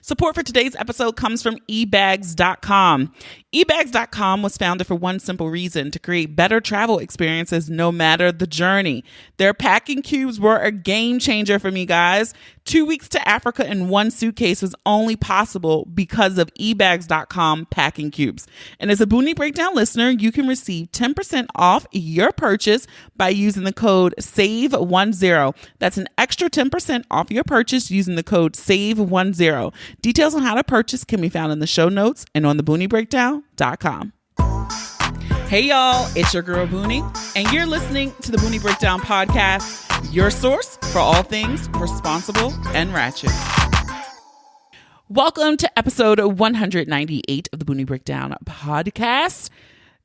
Support for today's episode comes from ebags.com. Ebags.com was founded for one simple reason: to create better travel experiences no matter the journey. Their packing cubes were a game changer for me, guys. 2 weeks to Africa in one suitcase was only possible because of ebags.com packing cubes. And as a Boonie Breakdown listener, you can receive 10% off your purchase by using the code SAVE10. That's an extra 10% off your purchase using the code SAVE10. Details on how to purchase can be found in the show notes and on theboonieBreakdown.com. Hey y'all, it's your girl Boonie, and you're listening to the Boonie Breakdown podcast, your source for all things responsible and ratchet. Welcome to episode 198 of the Boonie Breakdown podcast.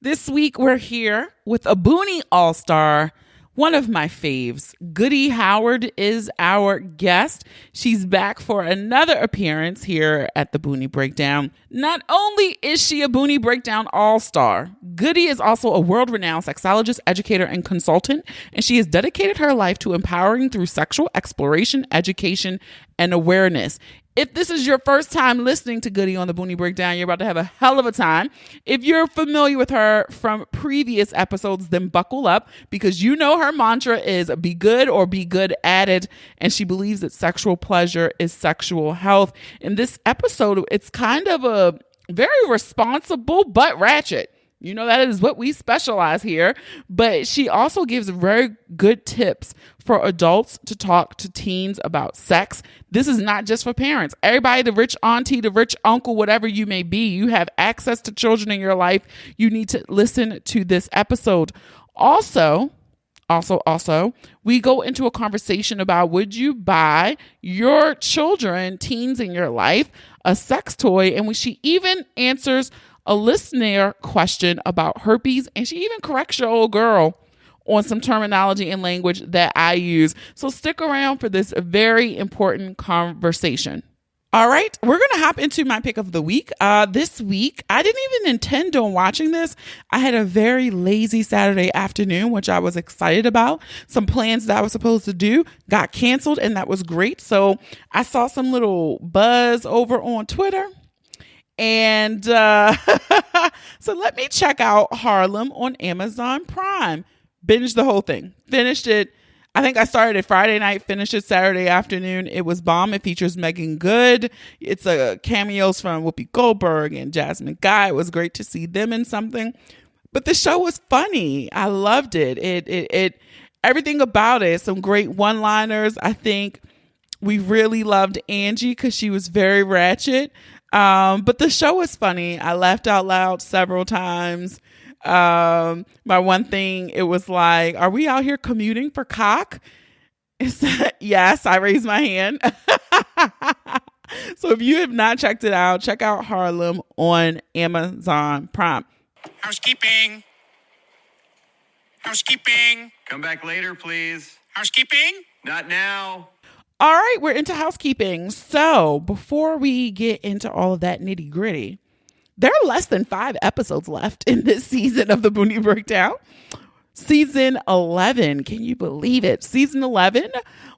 This week we're here with a Boonie all-star, one of my faves. Goody Howard is our guest. She's back for another appearance here at the Boonie Breakdown. Not only is she a Boonie Breakdown all-star, Goody is also a world-renowned sexologist, educator, and consultant, and she has dedicated her life to empowering through sexual exploration, education, and awareness. If this is your first time listening to Goody on the Boonie Breakdown, you're about to have a hell of a time. If you're familiar with her from previous episodes, then buckle up, because you know her mantra is be good or be good at it. And she believes that sexual pleasure is sexual health. In this episode, it's kind of a very responsible but ratchet. You know, that is what we specialize here. But she also gives very good tips for adults to talk to teens about sex. This is not just for parents. Everybody, the rich auntie, the rich uncle, whatever you may be, you have access to children in your life. You need to listen to this episode. Also, we go into a conversation about, would you buy your children, teens in your life, a sex toy? And she even answers a listener question about herpes, and she even corrects your old girl on some terminology and language that I use. So stick around for this very important conversation. All right, we're going to hop into my pick of the week. This week, I didn't even intend on watching this. I had a very lazy Saturday afternoon, which I was excited about. Some plans that I was supposed to do got canceled, and that was great. So I saw some little buzz over on Twitter. And so let me check out Harlem on Amazon Prime. Binged the whole thing. Finished it. I think I started it Friday night, finished it Saturday afternoon. It was bomb. It features Megan Good. It's cameos from Whoopi Goldberg and Jasmine Guy. It was great to see them in something. But the show was funny. I loved it. It everything about it. Some great one-liners. I think we really loved Angie because she was very ratchet. But the show was funny. I laughed out loud several times. My one thing, it was like, are we out here commuting for cock? Yes, I raised my hand. So if you have not checked it out, check out Harlem on Amazon Prime. Housekeeping. Come back later, please. Housekeeping. Not now. All right, we're into housekeeping. So before we get into all of that nitty gritty, there are less than 5 episodes left in this season of the Boonie Breakdown. Season 11, can you believe it? Season 11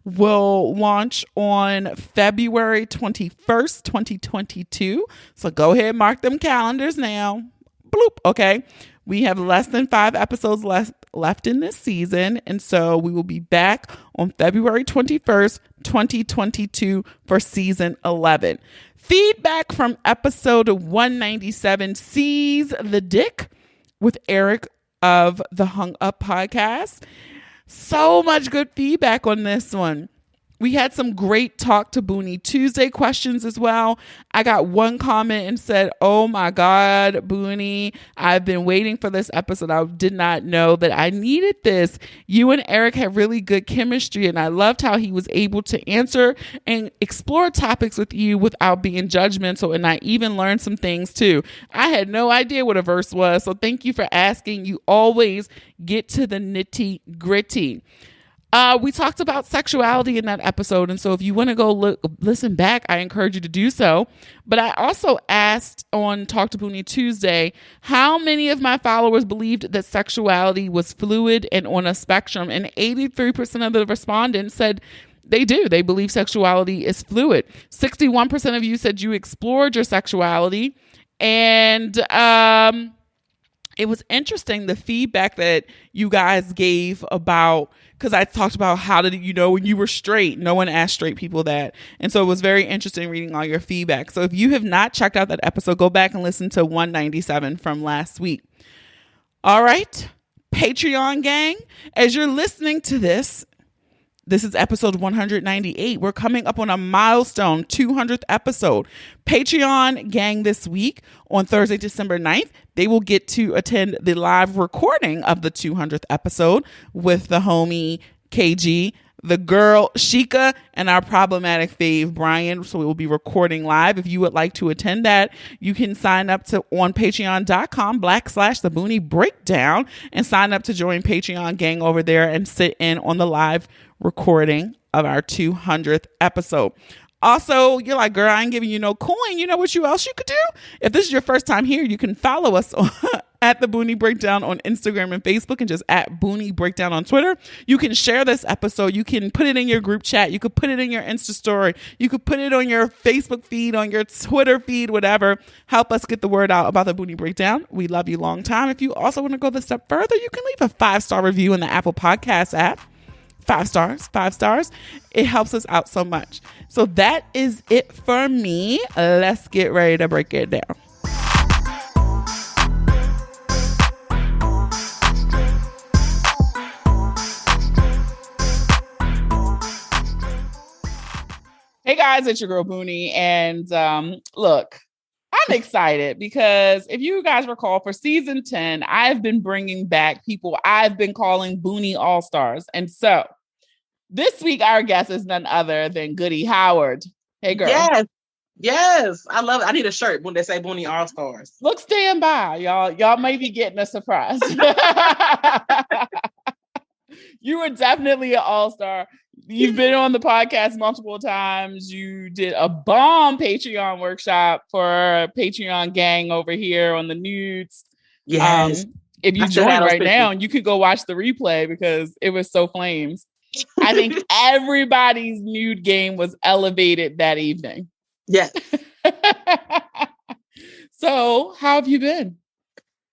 will launch on February 21st, 2022. So go ahead and mark them calendars now. Bloop, okay. We have less than 5 episodes left in this season. And so we will be back on February 21st, 2022 for season 11. Feedback from episode 197, Seize the Dick, with Eric of the Hung Up podcast. So much good feedback on this one. We had some great Talk to Boonie Tuesday questions as well. I got one comment and said, oh my God, Boonie, I've been waiting for this episode. I did not know that I needed this. You and Eric have really good chemistry, and I loved how he was able to answer and explore topics with you without being judgmental, and I even learned some things too. I had no idea what a verse was, so thank you for asking. You always get to the nitty gritty. We talked about sexuality in that episode, and so if you want to go listen back, I encourage you to do so. But I also asked on Talk to Boonie Tuesday how many of my followers believed that sexuality was fluid and on a spectrum, and 83% of the respondents said They do. They believe sexuality is fluid. 61% of you said you explored your sexuality. And it was interesting, the feedback that you guys gave about, because I talked about how did you know when you were straight. No one asked straight people that. And so it was very interesting reading all your feedback. So if you have not checked out that episode, go back and listen to 197 from last week. All right, Patreon gang, as you're listening to this is episode 198. We're coming up on a milestone 200th episode. Patreon gang this week on Thursday, December 9th, they will get to attend the live recording of the 200th episode with the homie KG, the girl Sheikah, and our problematic fave Brian. So we will be recording live. If you would like to attend that, you can sign up on patreon.com/the Boonie Breakdown and sign up to join Patreon gang over there and sit in on the live recording of our 200th episode. Also, you're like, girl, I ain't giving you no coin. You know what else you could do? If this is your first time here, you can follow us at the Boonie Breakdown on Instagram and Facebook, and just at Boonie Breakdown on Twitter. You can share this episode. You can put it in your group chat. You could put it in your Insta story. You could put it on your Facebook feed, on your Twitter feed, whatever. Help us get the word out about the Boonie Breakdown. We love you long time. If you also want to go the step further, you can leave a 5-star review in the Apple Podcast app. 5 stars. It helps us out so much. So that is it for me. Let's get ready to break it down. Hey guys, it's your girl Boonie. And look, I'm excited because if you guys recall, for season 10, I've been bringing back people I've been calling Boonie All-Stars. And so this week, our guest is none other than Goody Howard. Hey, girl. Yes. I love it. I need a shirt when they say Boonie All-Stars. Look, stand by. Y'all may be getting a surprise. You were definitely an all-star. You've been on the podcast multiple times. You did a bomb Patreon workshop for Patreon gang over here on the nudes. Yes. If you join right now, you can go watch the replay because it was so flames. I think everybody's nude game was elevated that evening. Yes. So, how have you been?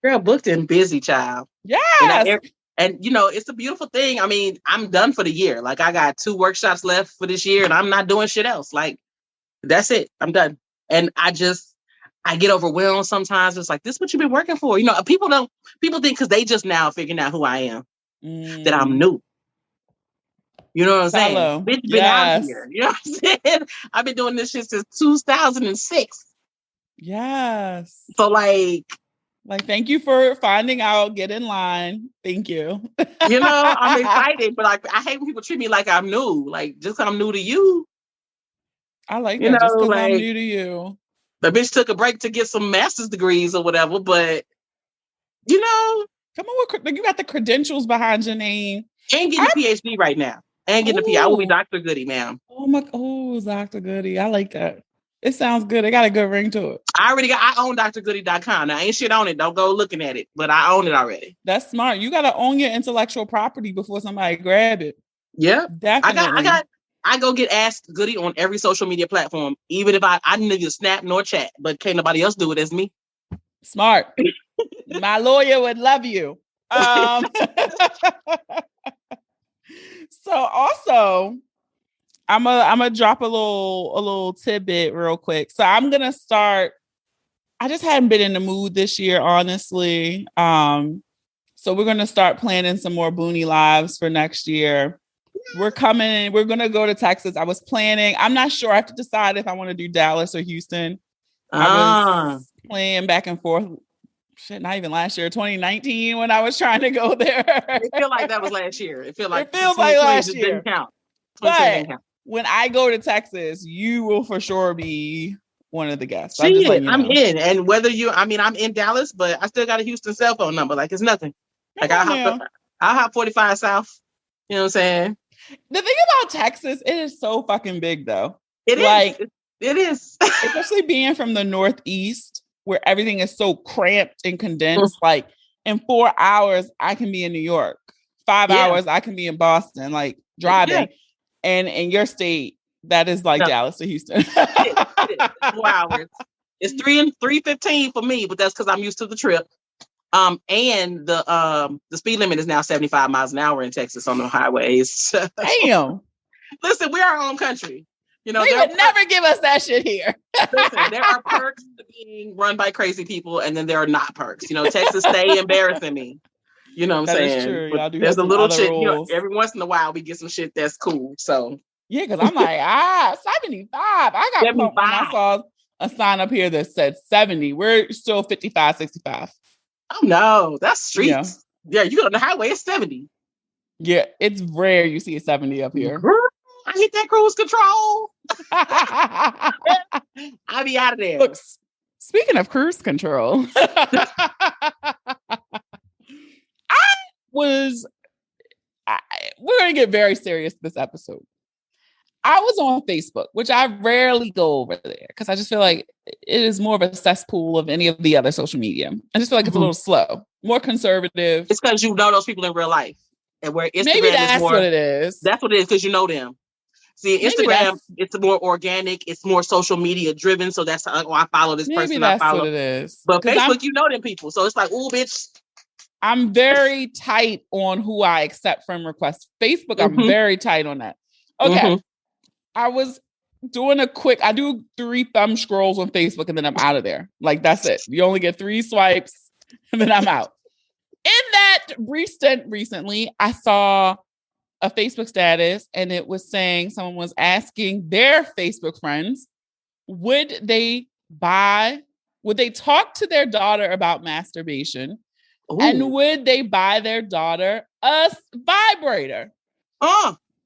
Girl, booked and busy, child. Yes. And it's a beautiful thing. I mean, I'm done for the year. Like, I got 2 workshops left for this year and I'm not doing shit else. Like, that's it. I'm done. And I get overwhelmed sometimes. It's like, this is what you've been working for. People think because they just now figuring out who I am, that I'm new. You know what I'm saying? Bitch been out here. You know what I'm saying? I've been doing this shit since 2006. Yes. So like, thank you for finding out. Get in line. Thank you. I'm excited, but like, I hate when people treat me like I'm new. Like, just 'cause I'm new to you. I like that. Just because I'm new to you. The bitch took a break to get some master's degrees or whatever, but come on, you got the credentials behind your name. And getting a PhD right now. And getting a PhD. I will be Dr. Goody, ma'am. Oh, Dr. Goody. I like that. It sounds good. It got a good ring to it. I own drgoody.com. Now, ain't shit on it. Don't go looking at it, but I own it already. That's smart. You got to own your intellectual property before somebody grab it. Yeah. Definitely. I go get Ask Goody on every social media platform, even if I didn't either snap nor chat, but can't nobody else do it as me. Smart. My lawyer would love you. So also, I'm gonna drop a little tidbit real quick. So I'm gonna start. I just hadn't been in the mood this year, honestly. So we're gonna start planning some more Boonie lives for next year. We're coming. We're gonna go to Texas. I was planning. I'm not sure. I have to decide if I want to do Dallas or Houston. I was playing back and forth. Shit, not even last year, 2019, when I was trying to go there. It feels like that was last year. It feels like last year. Didn't count. But when I go to Texas, you will for sure be one of the guests. I'm in. And whether I'm in Dallas, but I still got a Houston cell phone number. Like, it's nothing. Like, I'll hop 45 South. You know what I'm saying? The thing about Texas, it is so fucking big, though. It is. Especially being from the Northeast, where everything is so cramped and condensed. Like, in 4 hours, I can be in New York. 5 hours, I can be in Boston, like driving. And in your state, that is like Dallas to Houston. It is. 4 hours. It's 3:15 for me, but that's because I'm used to the trip. And the speed limit is now 75 miles an hour in Texas on the highways. Damn. Listen, we're our own country. You know, they would never give us that shit here. Listen, there are perks to being run by crazy people, and then there are not perks. You know, Texas stay embarrassing me. You know what I'm saying? That is true. Y'all do there's have a little other shit. rules. You know, every once in a while we get some shit that's cool. So yeah, because I'm like, 75. I got pumped when I saw a sign up here that said 70. We're still 55, 65. Oh no, that's streets. Yeah, you get on the highway, it's 70. Yeah, it's rare you see a 70 up here. I hit that cruise control. I'll be out of there. Look, speaking of cruise control, we're going to get very serious this episode. I was on Facebook, which I rarely go over there because I just feel like it is more of a cesspool of any of the other social media. I just feel like it's a little slow, more conservative. It's because you know those people in real life. And where Instagram maybe that's what it is. That's what it is because you know them. See, Instagram, it's more organic. It's more social media driven. So that's how I follow this person. That's I follow. what it is. But Facebook, you know them people. So it's like, oh, bitch. I'm very tight on who I accept friend requests. Facebook, I'm very tight on that. Okay. I was doing I do 3 thumb scrolls on Facebook and then I'm out of there. Like, that's it. You only get 3 swipes and then I'm out. In that brief stint recently, I saw a Facebook status and it was saying someone was asking their Facebook friends, would they talk to their daughter about masturbation? Ooh. And would they buy their daughter a vibrator?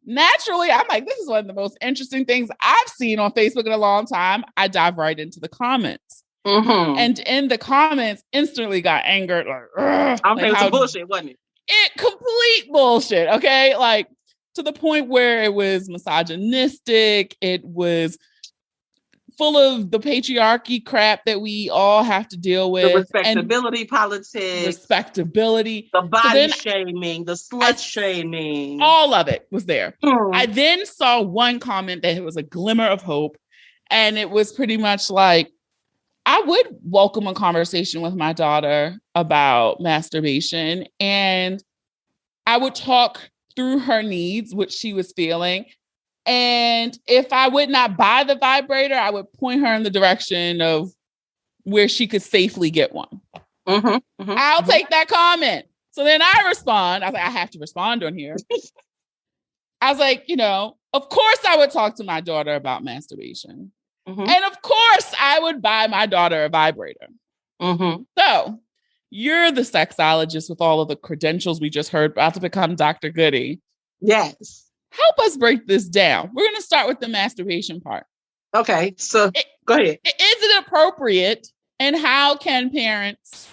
Naturally, I'm like, this is one of the most interesting things I've seen on Facebook in a long time. I dive right into the comments. And in the comments, instantly got angered. Like, it was bullshit, wasn't it? Complete bullshit, okay? Like, to the point where it was misogynistic. It was full of the patriarchy crap that we all have to deal with. The respectability politics. Respectability. The body shaming. The slut shaming. All of it was there. I then saw one comment that was a glimmer of hope. And it was pretty much like, I would welcome a conversation with my daughter about masturbation. And I would talk through her needs, what she was feeling. And if I would not buy the vibrator, I would point her in the direction of where she could safely get one. I'll take that comment. So then I respond. I was like, I have to respond on here. I was like, of course I would talk to my daughter about masturbation. And of course I would buy my daughter a vibrator. So you're the sexologist with all of the credentials we just heard, about to become Dr. Goody. Yes. Help us break this down. We're going to start with the masturbation part. Okay, so go ahead. Is it appropriate, and how can parents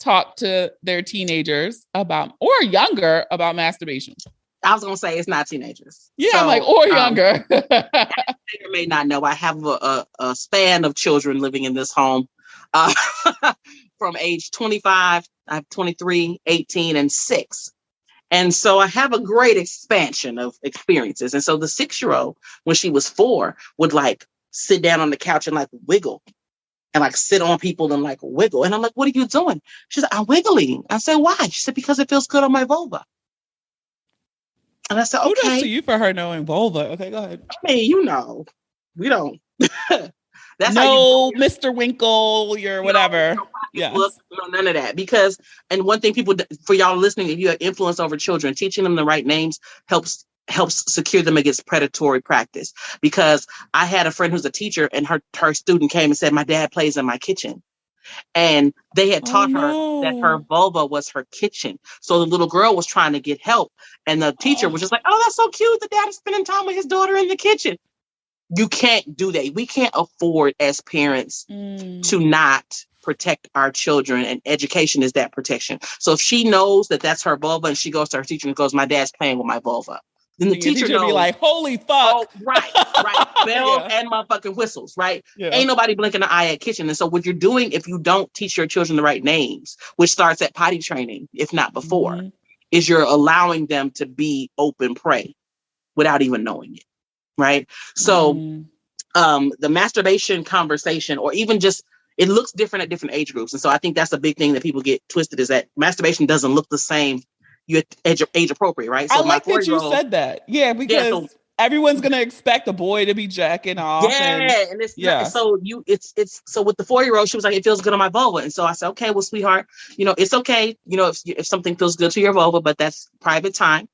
talk to their teenagers about, or younger, about masturbation? I was going to say it's not teenagers. Yeah, so, I'm like, or younger. You may not know, I have a span of children living in this home from age 25, I have 23, 18, and 6. And so I have a great expansion of experiences. And so the 6-year-old, when she was 4, would like sit down on the couch and like wiggle and like sit on people and like wiggle. And I'm like, what are you doing? She said, I'm wiggling. I said, why? She said, because it feels good on my vulva. And I said, okay. Kudos to you for her knowing vulva. Okay, go ahead. I mean, we don't. That's no, Mr. Winkle, you're whatever. Yeah, none of that. Because, and one thing people, for y'all listening, if you have influence over children, teaching them the right names helps secure them against predatory practice. Because I had a friend who's a teacher, and her student came and said, my dad plays in my kitchen. And they had taught her that her vulva was her kitchen. So the little girl was trying to get help. And the teacher was just like, oh, that's so cute. The dad is spending time with his daughter in the kitchen. You can't do that. We can't afford as parents to not protect our children, and education is that protection. So if she knows that that's her vulva and she goes to her teacher and goes, my dad's playing with my vulva, then the teacher knows, be like, holy fuck. Oh, right. Bells and motherfucking whistles, right? Yeah. Ain't nobody blinking an eye at kitchen. And so what you're doing, if you don't teach your children the right names, which starts at potty training, if not before, is you're allowing them to be open prey without even knowing it. right? So the masturbation conversation, or even just, it looks different at different age groups. And so I think that's a big thing that people get twisted, is that masturbation doesn't look the same. You age appropriate, right? So I like my that you 4-year-old said that. Yeah, because so everyone's gonna expect a boy to be jacking off. and it's not, Yes. so it's so with the 4-year-old, she was like, it feels good on my vulva. And so I said, okay, well, sweetheart, it's okay, if something feels good to your vulva, but that's private time,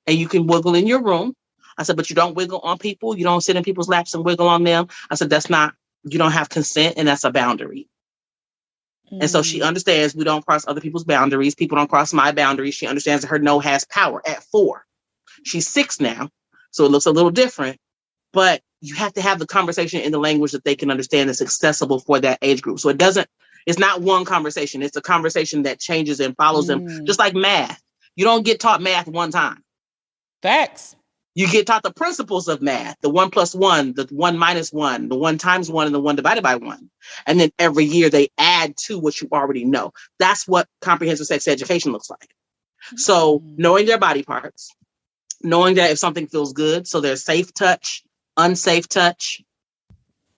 and you can wiggle in your room. I said, but you don't wiggle on people. You don't sit in people's laps and wiggle on them. I said, you don't have consent, and that's a boundary. And so she understands we don't cross other people's boundaries. People don't cross my boundaries. She understands that her no has power at 4. She's 6 now, so it looks a little different. But you have to have the conversation in the language that they can understand that's accessible for that age group. So it's not one conversation. It's a conversation that changes and follows them, just like math. You don't get taught math one time. Facts. You get taught the principles of math, the 1 + 1, the 1 - 1, the 1 × 1, and the 1 / 1. And then every year they add to what you already know. That's what comprehensive sex education looks like. So knowing their body parts, knowing that if something feels good, so there's safe touch, unsafe touch,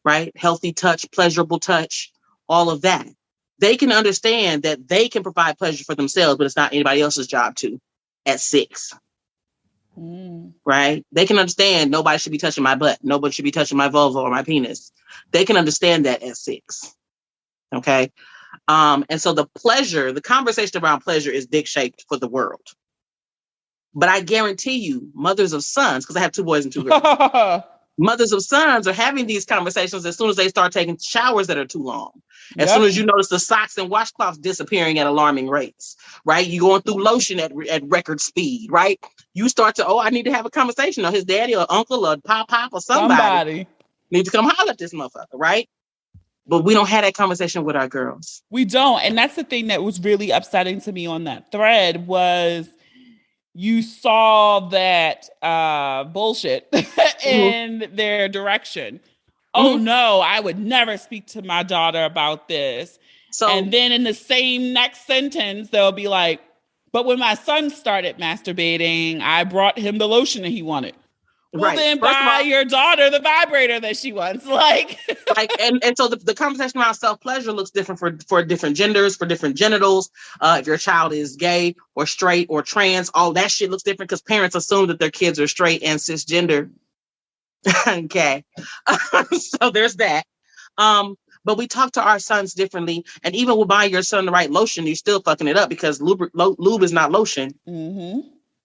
right? Healthy touch, pleasurable touch, all of that. They can understand that they can provide pleasure for themselves, but it's not anybody else's job to at 6. Right? They can understand nobody should be touching my butt. Nobody should be touching my vulva or my penis. They can understand that at 6. Okay. And so the conversation around pleasure is dick shaped for the world. But I guarantee you, mothers of sons, because I have 2 boys and 2 girls, mothers of sons are having these conversations as soon as they start taking showers that are too long. As soon as you notice the socks and washcloths disappearing at alarming rates, right? You're going through lotion at record speed, right? You start to, I need to have a conversation. Or his daddy or uncle or pop or somebody need to come holler at this motherfucker, right? But we don't have that conversation with our girls. We don't. And that's the thing that was really upsetting to me on that thread was you saw that bullshit in their direction. Oh no, I would never speak to my daughter about this. And then in the same next sentence, they'll be like, but when my son started masturbating, I brought him the lotion that he wanted. Well, then buy your daughter the vibrator that she wants. And so the conversation around self-pleasure looks different for different genders, for different genitals. If your child is gay or straight or trans, all that shit looks different because parents assume that their kids are straight and cisgender. Okay. So there's that. But we talk to our sons differently. And even with buying your son the right lotion, you're still fucking it up because lube is not lotion.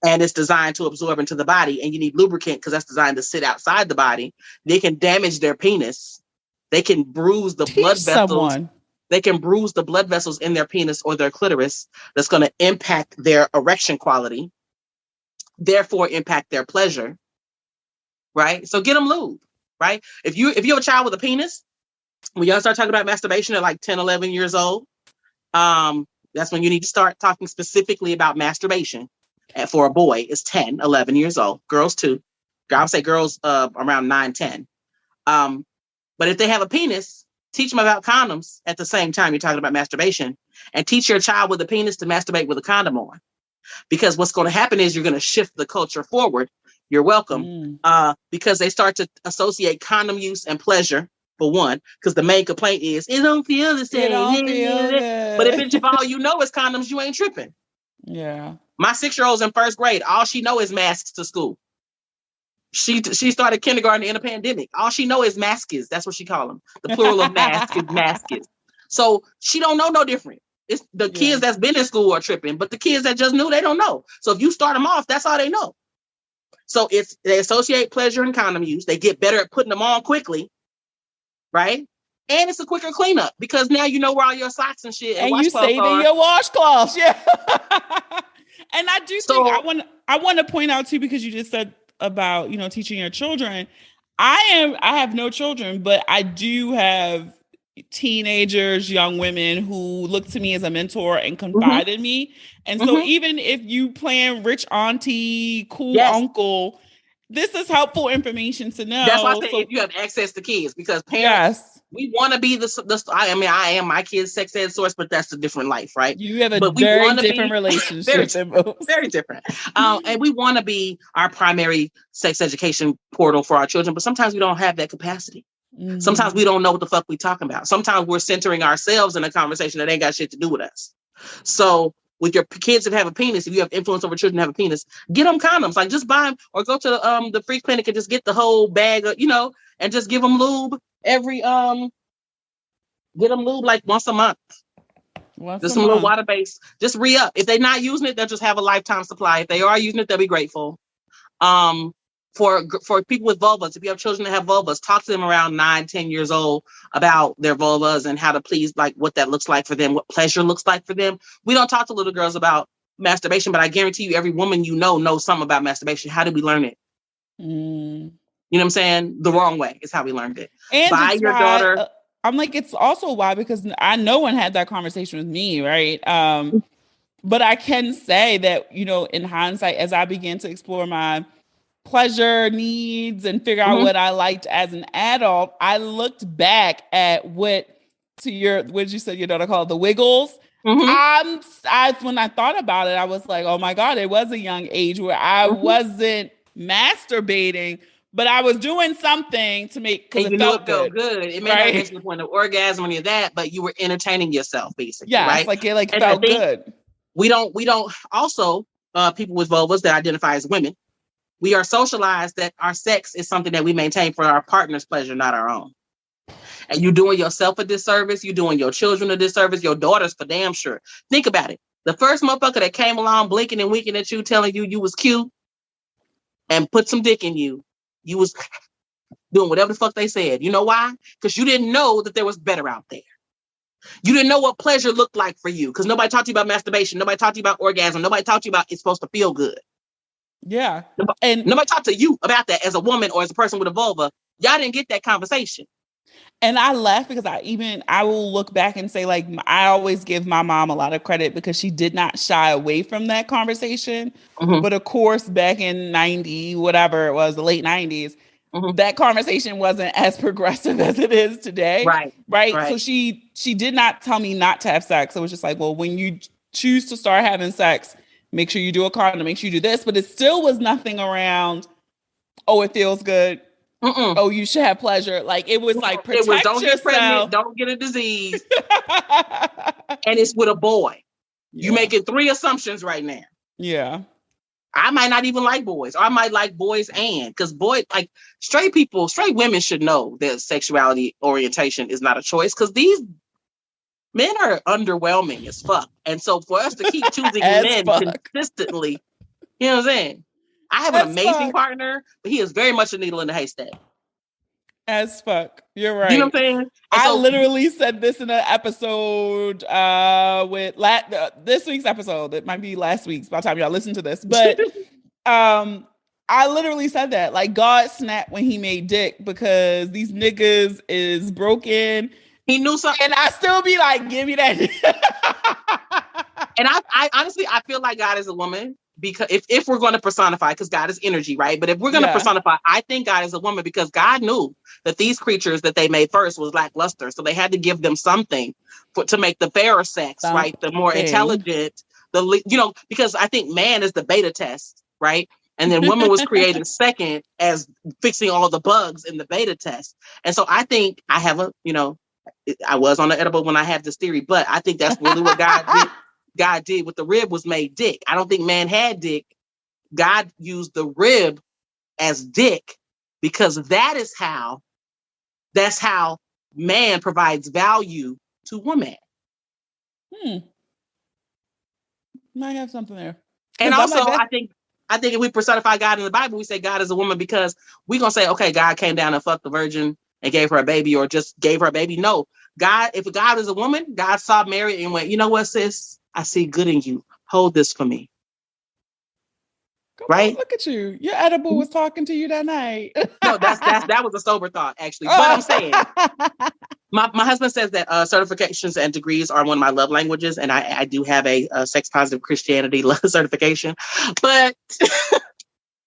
And it's designed to absorb into the body. And you need lubricant because that's designed to sit outside the body. They can damage their penis. They can bruise the blood vessels. They can bruise the blood vessels in their penis or their clitoris. That's going to impact their erection quality, therefore impact their pleasure. Right? So get them lube. Right? If you have a child with a penis, when y'all start talking about masturbation at like 10, 11 years old, that's when you need to start talking specifically about masturbation. And for a boy, it's 10, 11 years old. Girls too. I would say girls around 9, 10. But if they have a penis, teach them about condoms at the same time you're talking about masturbation. And teach your child with a penis to masturbate with a condom on. Because what's going to happen is you're going to shift the culture forward. You're welcome. Because they start to associate condom use and pleasure, for one. Because the main complaint is, it don't feel the same. But if all you know is condoms, you ain't tripping. Yeah. My 6-year-old's in 1st grade. All she know is masks to school. She started kindergarten in a pandemic. All she know is maskis. That's what she call them. The plural of mask is maskis. So she don't know no different. It's the kids that's been in school are tripping, but the kids that just knew, they don't know. So if you start them off, that's all they know. So they associate pleasure and condom use. They get better at putting them on quickly, right? And it's a quicker cleanup because now you know where all your socks and shit and you saving your washcloths. Yeah. And I do think I want to point out too, because you just said about, teaching your children. I have no children, but I do have teenagers, young women who look to me as a mentor and confide in me. And so even if you playing rich auntie, cool uncle, this is helpful information to know. That's why I say if you have access to kids, because parents We want to be I am my kid's sex ed source, but that's a different life, right? You have a but we very be different relationship than most. very different. And we want to be our primary sex education portal for our children, but sometimes we don't have that capacity. Mm-hmm. Sometimes we don't know what the fuck we talking about. Sometimes we're centering ourselves in a conversation that ain't got shit to do with us. So with your kids that have a penis, if you have influence over children that have a penis, get them condoms. Like just buy them or go to the free clinic and just get the whole bag of, and just give them lube every get them lube like once a month. Just some little water base. Just re-up. If they're not using it, they'll just have a lifetime supply. If they are using it, they'll be grateful. For people with vulvas, if you have children that have vulvas, talk to them around 9-10 years old about their vulvas and how to please, like what that looks like for them, what pleasure looks like for them. We don't talk to little girls about masturbation, but I guarantee you every woman knows something about masturbation. How did we learn it? You know what I'm saying? The wrong way is how we learned it. And by your daughter. I'm like, it's also why, because no one had that conversation with me, right? But I can say that, in hindsight, as I began to explore my pleasure needs and figure out what I liked as an adult, I looked back at what did you say your daughter called the Wiggles? When I thought about it, I was like, oh my God, it was a young age where I wasn't masturbating, but I was doing something to make, because it felt good. It may not get to the point of orgasm or any of that, but you were entertaining yourself, basically. Yeah, right? Like it felt good. We don't also people with vulvas that identify as women, we are socialized that our sex is something that we maintain for our partner's pleasure, not our own. And you're doing yourself a disservice. You're doing your children a disservice. Your daughters for damn sure. Think about it. The first motherfucker that came along blinking and winking at you, telling you was cute and put some dick in you, you was doing whatever the fuck they said. You know why? Because you didn't know that there was better out there. You didn't know what pleasure looked like for you, because nobody taught you about masturbation. Nobody taught you about orgasm. Nobody taught you about it's supposed to feel good. Yeah. And nobody talked to you about that as a woman or as a person with a vulva. Y'all didn't get that conversation. And I laugh because I will look back and say, like, I always give my mom a lot of credit because she did not shy away from that conversation. But of course, back in 90, whatever it was, the late 90s, that conversation wasn't as progressive as it is today. Right. So she did not tell me not to have sex. It was just like, well, when you choose to start having sex, make sure you do a condom, make sure you do this. But it still was nothing around, oh, it feels good. Oh, you should have pleasure. Like, it was like, protect yourself. Don't get pregnant, don't get a disease. And it's with a boy. Yeah. You're making 3 assumptions right now. Yeah. I might not even like boys, or I might like boys because straight women should know that sexuality orientation is not a choice, because these men are underwhelming as fuck. And so for us to keep choosing men consistently, you know what I'm saying? I have an amazing partner, but he is very much a needle in the haystack. As fuck. You're right. You know what I'm saying? I literally said this in an episode with this week's episode. It might be last week's by the time y'all listen to this. But I literally said that. Like, God snapped when he made dick because these niggas is broken. He knew something. And I still be like, give me that. And I honestly, I feel like God is a woman. Because if we're going to personify, because God is energy, right? But if we're going to personify, I think God is a woman, because God knew that these creatures that they made first was lackluster. So they had to give them something to make the fairer sex, right? The more intelligent, because I think man is the beta test, right? And then woman was created second as fixing all the bugs in the beta test. And so I think I have I was on the edible when I had this theory, but I think that's really what God did with the rib was made dick. I don't think man had dick. God used the rib as dick because that's how man provides value to woman. Might have something there. And also, I think if we personify God in the Bible, we say God is a woman because we're going to say, okay, God came down and fucked the virgin and gave her a baby, or just gave her a baby. No, if God is a woman, God saw Mary and went, you know what, sis? I see good in you. Hold this for me. Right? Look at you. Your edible was talking to you that night. No, that was a sober thought, actually. But I'm saying, my husband says that certifications and degrees are one of my love languages, and I do have a sex positive Christianity love certification. But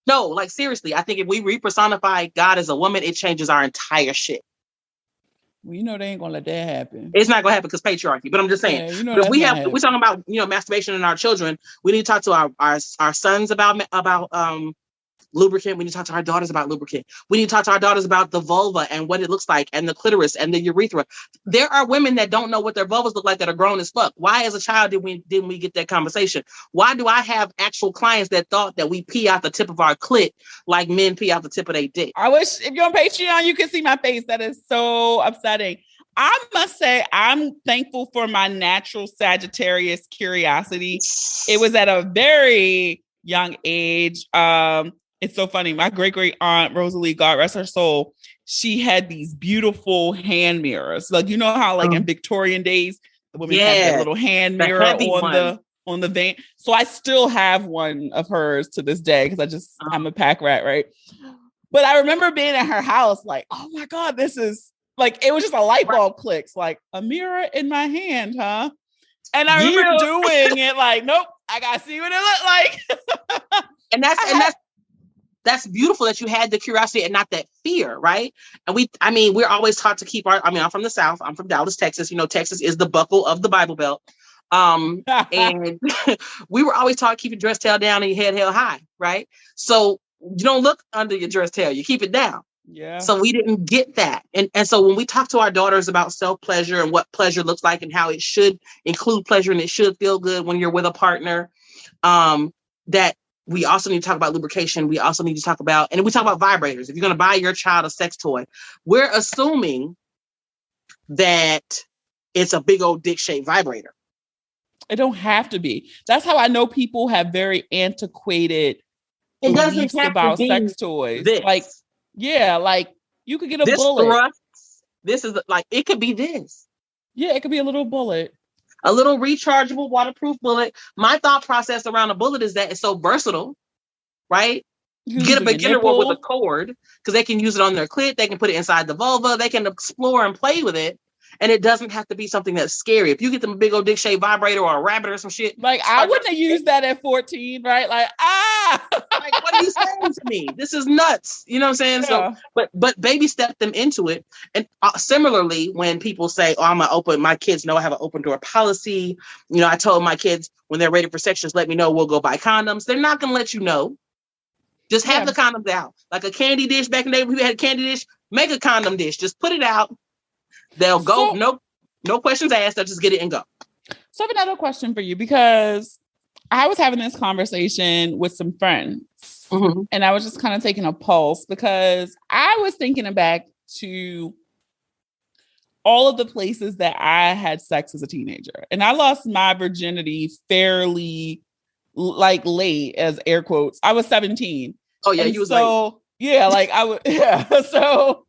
no, like seriously, I think if we repersonify God as a woman, it changes our entire shit. Well, they ain't gonna let that happen. It's not gonna happen because patriarchy. But I'm just saying. Yeah, But if we're talking about masturbation in our children, we need to talk to our sons about lubricant. We need to talk to our daughters about lubricant. We need to talk to our daughters about the vulva and what it looks like, and the clitoris and the urethra. There are women that don't know what their vulvas look like that are grown as fuck. Why, as a child, didn't we get that conversation? Why do I have actual clients that thought that we pee out the tip of our clit like men pee out the tip of their dick? I wish if you're on Patreon, you can see my face. That is so upsetting. I must say, I'm thankful for my natural Sagittarius curiosity. It was at a very young age. It's so funny. My great aunt Rosalie, God rest her soul, she had these beautiful hand mirrors. Like, you know how in Victorian days, the women had that little hand mirror on the vein. So I still have one of hers to this day because I'm a pack rat, right? But I remember being at her house like, oh my God, this is it was just a light bulb clicks, like a mirror in my hand, huh? And I remember doing it nope, I gotta see what it looked like. and that's beautiful that you had the curiosity and not that fear, right? And we're always taught to keep I'm from the South. I'm from Dallas, Texas. Texas is the buckle of the Bible Belt. And we were always taught to keep your dress tail down and your head held high, right? So you don't look under your dress tail, you keep it down. Yeah. So we didn't get that. And so when we talk to our daughters about self-pleasure and what pleasure looks like and how it should include pleasure and it should feel good when you're with a partner, that we also need to talk about lubrication. We also need to talk about, and we talk about vibrators. If you're going to buy your child a sex toy, we're assuming that it's a big old dick-shaped vibrator. It don't have to be. That's how I know people have very antiquated beliefs about sex toys. You could get a bullet. Thrust, this is it could be this. Yeah, it could be a little bullet. A little rechargeable, waterproof bullet. My thought process around a bullet is that it's so versatile, right? You get a beginner one with a cord because they can use it on their clit. They can put it inside the vulva. They can explore and play with it. And it doesn't have to be something that's scary. If you get them a big old dick-shaped vibrator or a rabbit or some shit. I wouldn't have used that at 14, right? What are you saying to me? This is nuts. You know what I'm saying? Yeah. So, but baby step them into it. And similarly, when people say, oh, my kids know I have an open door policy. I told my kids when they're ready for sex, just let me know. We'll go buy condoms. They're not going to let you know. Just have the condoms out. Like a candy dish back in the day, we had a candy dish. Make a condom dish. Just put it out. They'll go, no questions asked. They'll just get it and go. So I have another question for you because I was having this conversation with some friends and I was just kind of taking a pulse because I was thinking back to all of the places that I had sex as a teenager. And I lost my virginity fairly late, as air quotes. I was 17. Oh yeah, you was late. Yeah, I would. Yeah, so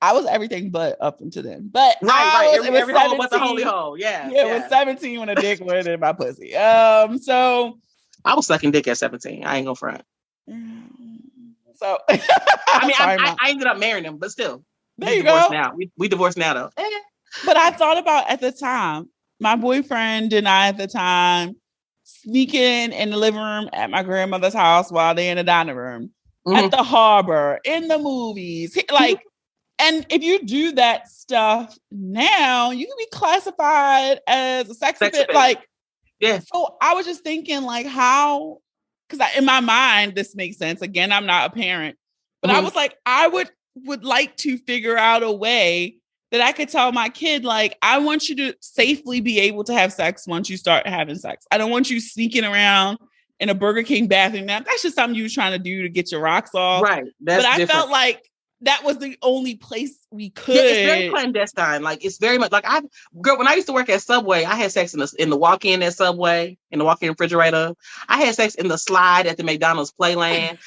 I was everything but up until then. But every hole but the holy hole. Yeah. It was 17 when a dick went in my pussy. So I was sucking dick at 17. I ain't gonna front. So I ended up marrying him, but still. There you go. Now. We divorced now though. But I thought about at the time, my boyfriend and I at the time sneaking in the living room at my grandmother's house while they're in the dining room, at the harbor, in the movies, and if you do that stuff now, you can be classified as a sex offender. So I was just thinking how, because in my mind, this makes sense. Again, I'm not a parent, but I was like, I would like to figure out a way that I could tell my kid, I want you to safely be able to have sex once you start having sex. I don't want you sneaking around in a Burger King bathroom. Now, that's just something you were trying to do to get your rocks off. Right. But I felt like that was the only place we could. Yeah, it's very clandestine. It's very much when I used to work at Subway, I had sex in the walk-in at Subway, in the walk-in refrigerator. I had sex in the slide at the McDonald's Playland.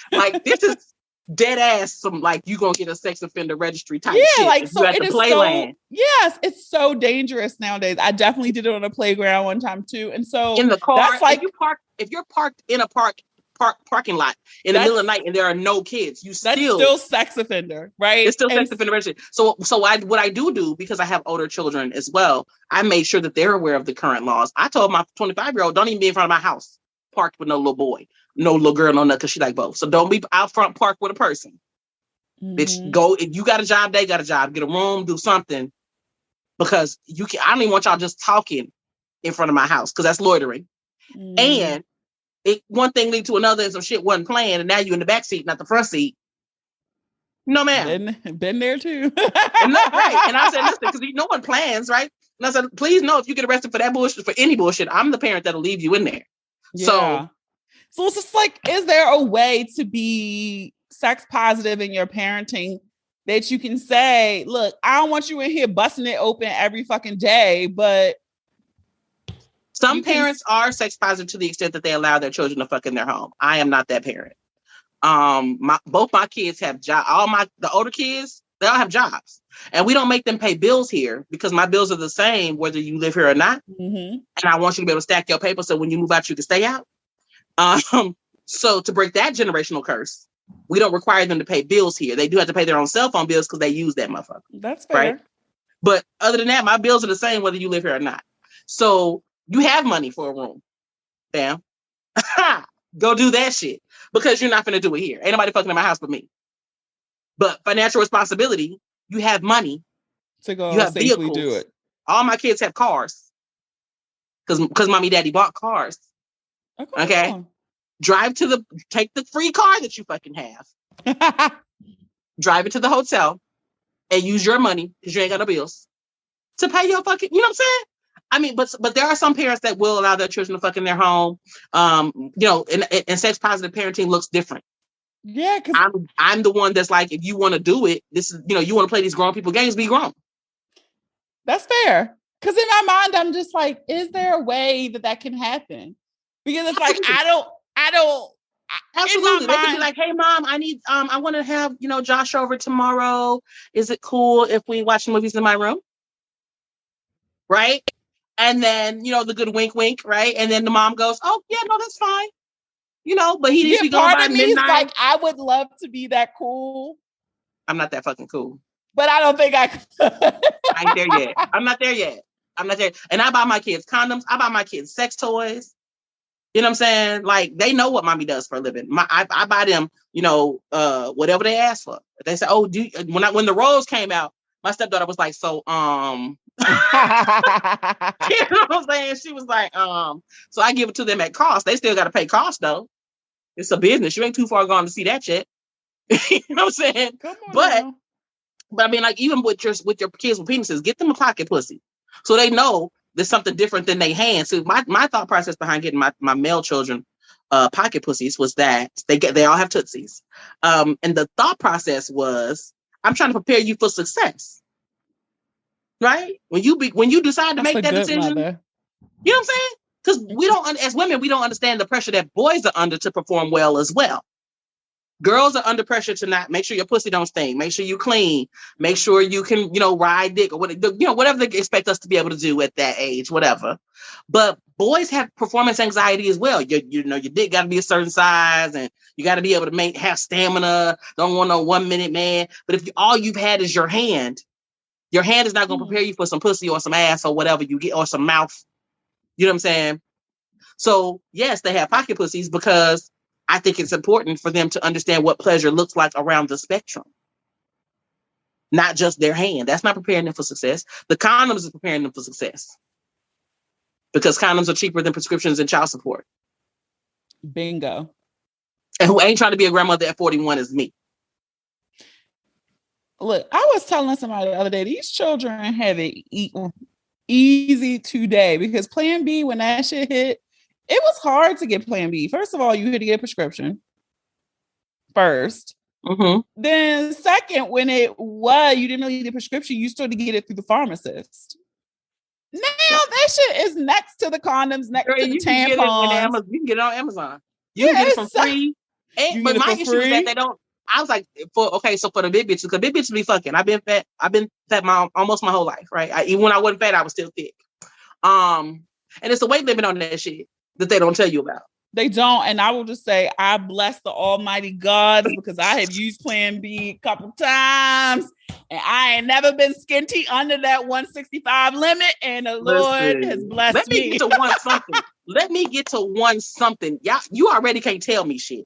This is dead ass you gonna get a sex offender registry type shit. So it is Playland. Yes, it's so dangerous nowadays. I definitely did it on a playground one time too. And so in the car, that's if you're parked in a parking lot in the middle of the night and there are no kids, that's still sex offender, right? It's still sex offender registry. So what I do because I have older children as well, I made sure that they're aware of the current laws. I told my 25-year-old, don't even be in front of my house parked with no little boy, no little girl, no nothing, because she like both. So don't be out front parked with a person. Bitch, go. If you got a job, they got a job. Get a room, do something. Because I don't even want y'all just talking in front of my house because that's loitering. And one thing lead to another and some shit wasn't playing, and now you in the back seat, not the front seat. No, ma'am. Been there too. And right. And I said, listen, because no one plans, right? And I said, please know if you get arrested for that bullshit, for any bullshit, I'm the parent that'll leave you in there. Yeah. So it's just like, is there a way to be sex positive in your parenting that you can say, look, I don't want you in here busting it open every fucking day, but some parents are sex positive to the extent that they allow their children to fuck in their home. I am not that parent. Both my kids have jobs. The older kids, they all have jobs, and we don't make them pay bills here because my bills are the same whether you live here or not. And I want you to be able to stack your paper so when you move out, you can stay out. So to break that generational curse, we don't require them to pay bills here. They do have to pay their own cell phone bills because they use that motherfucker. That's fair. Right? But other than that, my bills are the same whether you live here or not. So you have money for a room. Damn. Go do that shit because you're not going to do it here. Ain't nobody fucking in my house but me. But financial responsibility, you have money to go you have safely vehicles. Do it. All my kids have cars because mommy, daddy bought cars. Okay. Take the free car that you fucking have. Drive it to the hotel and use your money because you ain't got no bills to pay your fucking, you know what I'm saying? I mean, but there are some parents that will allow their children to fuck in their home. And sex positive parenting looks different. Yeah, because I'm the one that's like, if you want to do it, this is, you want to play these grown people games, be grown. That's fair. Because in my mind, I'm just like, is there a way that can happen? Because it's like, I don't. Absolutely. They could be like, hey, mom, I want to have, Josh over tomorrow. Is it cool if we watch movies in my room? Right. And then, the good wink, wink. Right. And then the mom goes, oh, yeah, no, that's fine. But he needs to be gone by midnight. Like, I would love to be that cool. I'm not that fucking cool. But I don't think I could. I ain't there yet. I'm not there yet. And I buy my kids condoms. I buy my kids sex toys. You know what I'm saying? Like, they know what mommy does for a living. I buy them, whatever they ask for. They say, oh, when the rolls came out, my stepdaughter was like, so, you know what I'm saying? She was like, so I give it to them at cost. They still got to pay cost though. It's a business. You ain't too far gone to see that shit. You know what I'm saying? But I mean, like, even with your kids with penises, get them a pocket pussy so they know there's something different than they hands. So my thought process behind getting my male children pocket pussies was that they all have tootsies, and the thought process was, I'm trying to prepare you for success. Right? When you decide to make that decision, mother. You know what I'm saying? Because as women, we don't understand the pressure that boys are under to perform well as well. Girls are under pressure to not make sure your pussy don't stink, make sure you clean, make sure you can, ride dick or whatever they expect us to be able to do at that age, whatever. But boys have performance anxiety as well. Your dick got to be a certain size, and you got to be able to have stamina. Don't want no 1 minute man. But if all you've had is your hand is not going to prepare you for some pussy or some ass or whatever you get, or some mouth. You know what I'm saying? So yes, they have pocket pussies because I think it's important for them to understand what pleasure looks like around the spectrum. Not just their hand. That's not preparing them for success. The condoms is preparing them for success. Because condoms are cheaper than prescriptions and child support. Bingo. And who ain't trying to be a grandmother at 41 is me. Look, I was telling somebody the other day, these children have it easy today because Plan B, when that shit hit, it was hard to get Plan B. First of all, you had to get a prescription first. Mm-hmm. Then second, when you didn't need the prescription, you still had to get it through the pharmacist. Now that shit is next to the condoms, next to the tampons. You can get it on Amazon. You can get it for free. But my issue is that they don't. I was like, so for the big bitches, because big bitches be fucking. I've been fat almost my whole life, right? Even when I wasn't fat, I was still thick. And it's the weight limit on that shit that they don't tell you about. They don't. And I will just say, I bless the almighty gods because I have used Plan B a couple times and I ain't never been skinty under that 165 limit. And the Lord has blessed me. Let me get to one something. Let me get to one something. Y'all, you already can't tell me shit.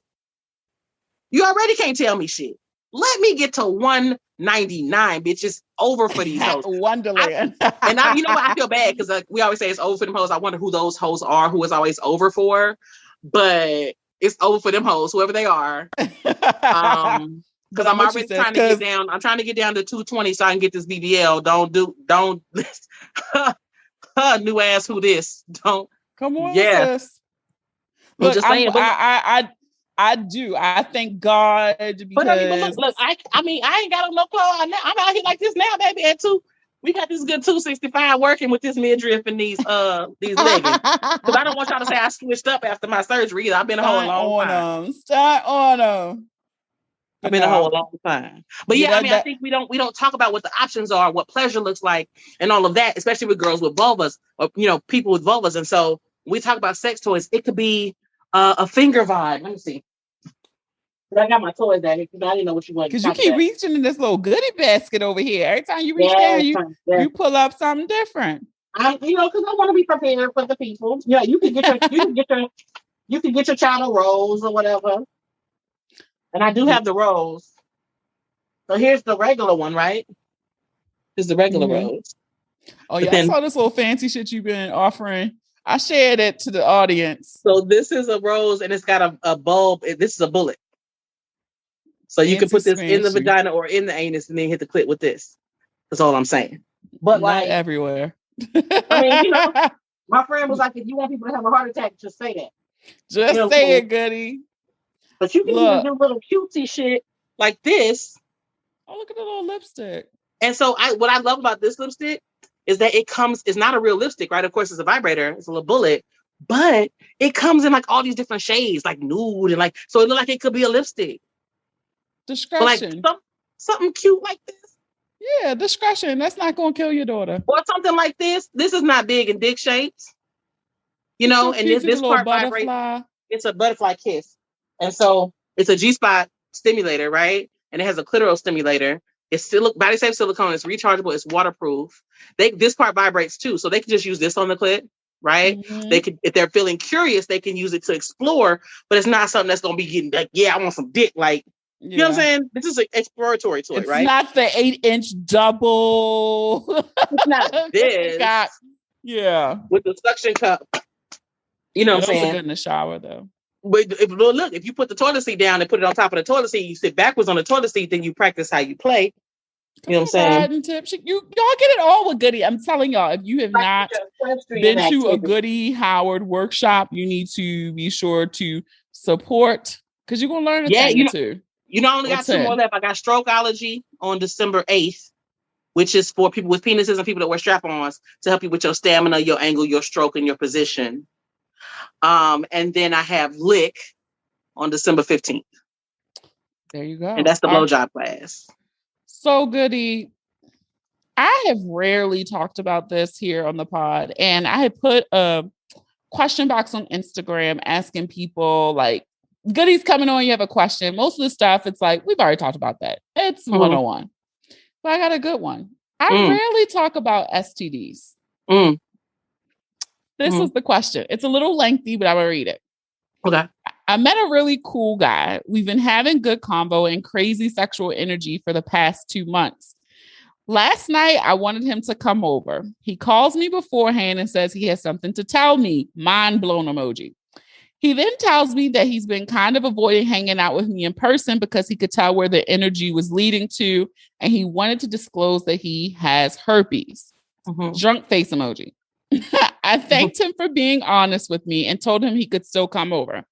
You already can't tell me shit. let me get to 199, bitch. It's over for these hoes. Wonderland. And I, you know what? I feel bad because like we always say it's over for them hoes. I wonder who those hoes are, who is always over for. But it's over for them hoes, whoever they are. Because I'm already trying to get down. I'm trying to get down to 220 so I can get this BBL. Don't new ass who this. Don't come on, yeah. sis. Look, just saying, I do. I thank God because look, I mean, I ain't got on no clothes. I'm out here like this now, baby. At two, we got this good 265 working with this midriff and these leggings. Because I don't want y'all to say I switched up after my surgery either. I've been a whole long time. Start on them. I've been a whole long time. But yeah, I mean, I think we don't talk about what the options are, what pleasure looks like, and all of that, especially with girls with vulvas or people with vulvas. And so when we talk about sex toys, it could be a finger vibe. Let me see. I got my toys there because I didn't know what you wanted. Because you keep reaching in this little goodie basket over here. Every time you reach down, you pull up something different. Because I want to be prepared for the people. Yeah, you can get your child a rose or whatever. And I do have the rose. So here's the regular one, right? Here's the regular rose. Oh yeah, I saw this little fancy shit you've been offering. I shared it to the audience. So this is a rose and it's got a bulb. This is a bullet. So you can put this in the vagina or in the anus and then hit the clit with this. That's all I'm saying. But not everywhere. I mean, my friend was like, if you want people to have a heart attack, just say that. Just say it, Goody. But you can even do little cutesy shit like this. Oh, look at the little lipstick. And so what I love about this lipstick is that it's not a real lipstick, right? Of course, it's a vibrator. It's a little bullet. But it comes in like all these different shades, like nude and like, so it looks like it could be a lipstick. Discretion. Like something cute like this. Yeah, discretion. That's not going to kill your daughter. Or something like this. This is not big and dick shaped. And this part vibrates. It's a butterfly kiss. And so it's a G-spot stimulator, right? And it has a clitoral stimulator. It's still body safe silicone. It's rechargeable. It's waterproof. This part vibrates too. So they can just use this on the clit, right? Mm-hmm. They could, if they're feeling curious, they can use it to explore, but it's not something that's going to be getting like, yeah, I want some dick. Like, you know what I'm saying? This is an exploratory toy, right? It's not the 8-inch double. It's not this. With the suction cup. You know what I'm saying? It's good in the shower though. But if you put the toilet seat down and put it on top of the toilet seat, you sit backwards on the toilet seat, then you practice how you play. You know what I'm saying? Tips. Y'all get it all with Goody. I'm telling y'all, if you have not been to a Goody Howard workshop, you need to be sure to support because you're gonna learn a thing too. I only got 2 more left. I got Strokeology on December 8th, which is for people with penises and people that wear strap-ons to help you with your stamina, your angle, your stroke, and your position. And then I have Lick on December 15th. There you go. And that's the blowjob class. So Goody, I have rarely talked about this here on the pod. And I had put a question box on Instagram asking people like, Goody's coming on, you have a question. Most of the stuff, it's like, we've already talked about that. It's 101. But I got a good one. I rarely talk about STDs. This is the question. It's a little lengthy, but I'm going to read it. Okay. I met a really cool guy. We've been having good convo and crazy sexual energy for the past 2 months. Last night, I wanted him to come over. He calls me beforehand and says he has something to tell me. Mind blown emoji. He then tells me that he's been kind of avoiding hanging out with me in person because he could tell where the energy was leading to, and he wanted to disclose that he has herpes. Drunk face emoji. I thanked him for being honest with me and told him he could still come over.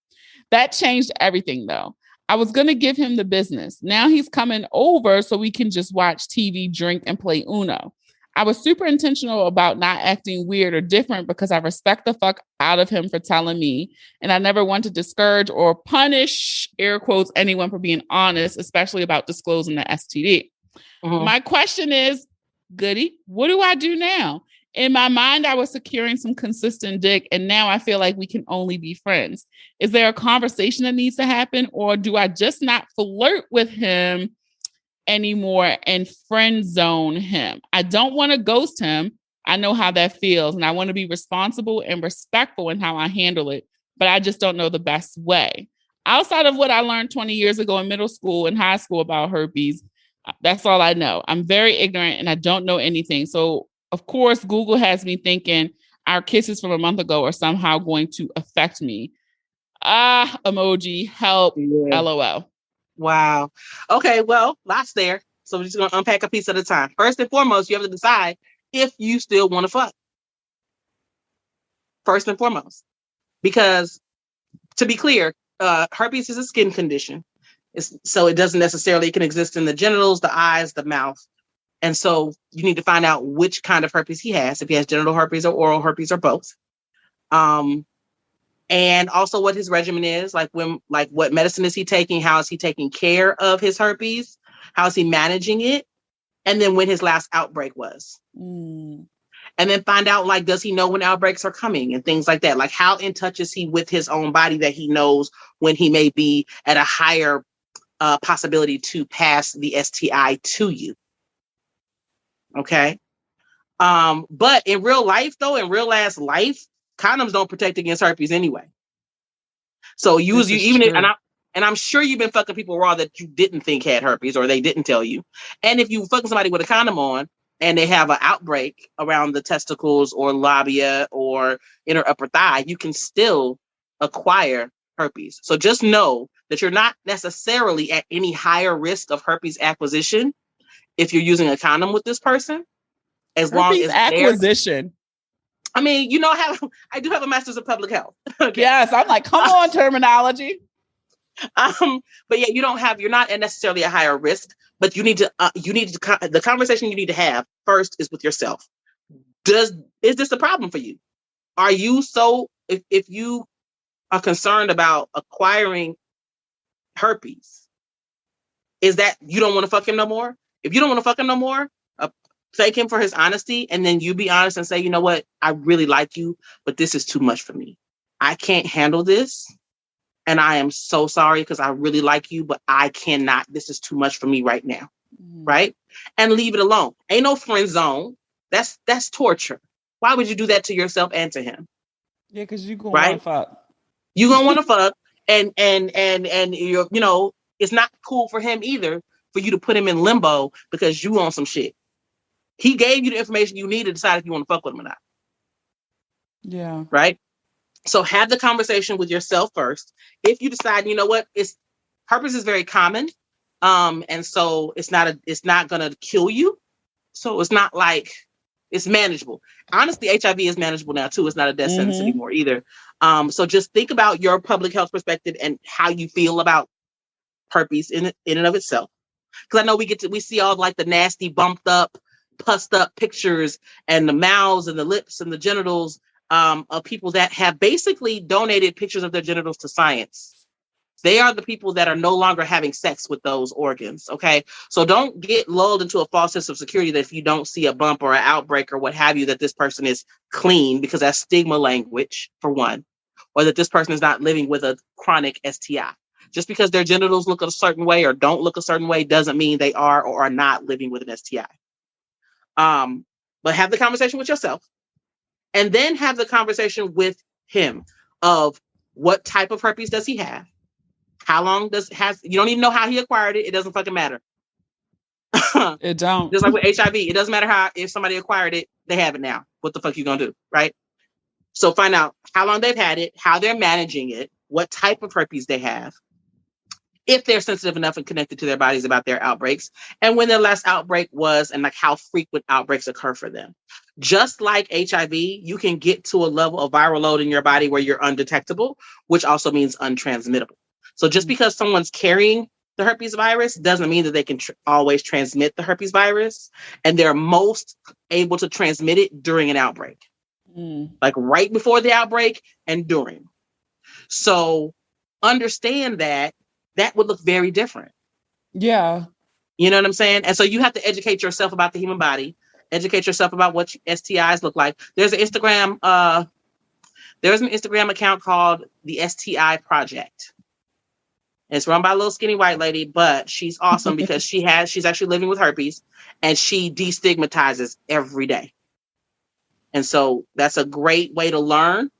That changed everything, though. I was going to give him the business. Now he's coming over so we can just watch TV, drink, and play Uno. I was super intentional about not acting weird or different because I respect the fuck out of him for telling me. And I never want to discourage or punish, air quotes, anyone for being honest, especially about disclosing the STD. My question is, Goody, what do I do now? In my mind, I was securing some consistent dick, and now I feel like we can only be friends. Is there a conversation that needs to happen, or do I just not flirt with him anymore and friend zone him? I don't want to ghost him. I know how that feels, and I want to be responsible and respectful in how I handle it, but I just don't know the best way. Outside of what I learned 20 years ago in middle school and high school about herpes, that's all I know. I'm very ignorant and I don't know anything. So, of course, Google has me thinking our kisses from a month ago are somehow going to affect me. Emoji, help, Yeah. LOL. Wow. Okay, well, lots there. So we're just going to unpack a piece at a time. First and foremost, you have to decide if you still want to fuck. First and foremost. Because to be clear, herpes is a skin condition. So it doesn't necessarily, it can exist in the genitals, the eyes, the mouth. And so you need to find out which kind of herpes he has, if he has genital herpes or oral herpes or both. And also what his regimen is, like what medicine is he taking? How is he taking care of his herpes? How is he managing it? And then when his last outbreak was. And then find out, like, does he know when outbreaks are coming and things like that? Like, how in touch is he with his own body that he knows when he may be at a higher possibility to pass the STI to you? Okay. But in real life, though, in real ass life, condoms don't protect against herpes anyway. So I'm sure you've been fucking people raw that you didn't think had herpes or they didn't tell you. And if you fucking somebody with a condom on and they have an outbreak around the testicles or labia or inner upper thigh, you can still acquire herpes. So just know that you're not necessarily at any higher risk of herpes acquisition if you're using a condom with this person. As long as acquisition. I mean, I do have a master's of public health. Okay. Yes, I'm like, come on, terminology. But yeah, you're not necessarily at higher risk, but the conversation you need to have first is with yourself. Is this a problem for you? Are you if you are concerned about acquiring herpes, is that you don't want to fuck him no more? If you don't want to fuck him no more, thank him for his honesty, and then you be honest and say, you know what, I really like you, but this is too much for me. I can't handle this, and I am so sorry because I really like you, but I cannot. This is too much for me right now, right? And leave it alone. Ain't no friend zone. That's torture. Why would you do that to yourself and to him? Yeah, because you gonna want to fuck. You gonna want to fuck, and it's not cool for him either for you to put him in limbo because you want some shit. He gave you the information you need to decide if you want to fuck with him or not. Yeah. Right? So have the conversation with yourself first. If you decide, you know what, herpes is very common. And so it's not gonna kill you. So it's not like it's manageable. Honestly, HIV is manageable now too. It's not a death sentence anymore either. So just think about your public health perspective and how you feel about herpes in and of itself. Because I know we see all like the nasty bumped up, pussed up pictures and the mouths and the lips and the genitals of people that have basically donated pictures of their genitals to science. They are the people that are no longer having sex with those organs. Okay. So don't get lulled into a false sense of security that if you don't see a bump or an outbreak or what have you, that this person is clean, because that's stigma language for one, or that this person is not living with a chronic STI. Just because their genitals look a certain way or don't look a certain way doesn't mean they are or are not living with an STI. But have the conversation with yourself and then have the conversation with him of what type of herpes does he have? How long you don't even know how he acquired it. It doesn't fucking matter. It don't. Just like with HIV, it doesn't matter if somebody acquired it, they have it now. What the fuck you gonna do, right? So find out how long they've had it, how they're managing it, what type of herpes they have, if they're sensitive enough and connected to their bodies about their outbreaks, and when their last outbreak was, and like how frequent outbreaks occur for them. Just like HIV, you can get to a level of viral load in your body where you're undetectable, which also means untransmittable. So just because someone's carrying the herpes virus doesn't mean that they can always transmit the herpes virus. And they're most able to transmit it during an outbreak, like right before the outbreak and during. So understand that would look very different. Yeah. You know what I'm saying? And so you have to educate yourself about the human body, educate yourself about what STIs look like. There's an Instagram account called the STI Project. It's run by a little skinny white lady, but she's awesome because she's actually living with herpes and she destigmatizes every day. And so that's a great way to learn.